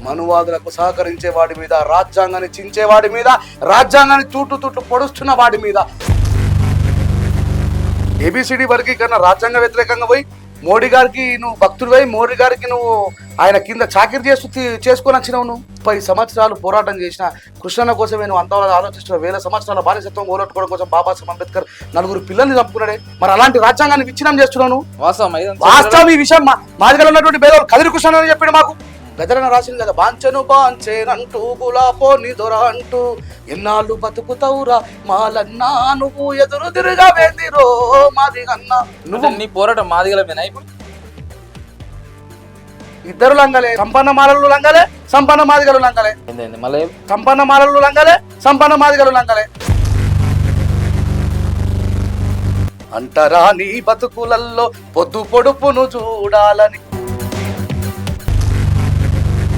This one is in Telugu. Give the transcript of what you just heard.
మనువాదులకు సహకరించే వాడి మీద, రాజ్యాంగాన్ని చించేవాడి మీద, రాజ్యాంగాన్ని తూట్లు పొడుస్తున్న వాడి మీద ఏబిసిడి వర్గీకరణ రాజ్యాంగ వ్యతిరేకంగా పోయి మోడీ గారికి నువ్వు భక్తుడివై మోడీ గారికి నువ్వు ఆయన కింద చాకిరి చేసుకొని వచ్చినావు. నువ్వు 30 సంవత్సరాలు పోరాటం చేసిన కృష్ణన్న కోసమే నువ్వు అంతవరకు ఆలోచిస్తున్నావు. 1000 సంవత్సరాల బానిసత్వం ఓలట్టుకోవడం కోసం బాబాసాహెబ్ అంబేద్కర్ 4 పిల్లల్ని చంపుకున్నాడే. మరి అలాంటి రాజ్యాంగాన్ని విచ్ఛిన్నం చేస్తున్నావు. వాస్తవం ఈ విషయం మాదిగలో ఉన్నటువంటి పేదవాళ్ళు కదిరి కృష్ణ అని చెప్పాడు. మాకు గదరన రాసింది కదా, బాంచేనంటూ గులాపో నిదొర అంటూ ఎన్నాళ్ళు బతుకుతావురా మాలన్నా నువ్వు ఎదురు తిరుగా వేందిరో మాదిగన్నా. నువ్వు నీ పోరాటం మాదిగలమేనా? ఇప్పుడు ఇద్దరు లంగలే, సంపన్న మాలలు లంగలే, సంపన్న మాదిగలు లంగలే. మళ్ళీ సంపన్న మాలలు లంగలే, సంపన్న మాదిగలు లంగలే. అంటరా నీ బతుకులల్లో పొద్దు పొడుపును చూడాలని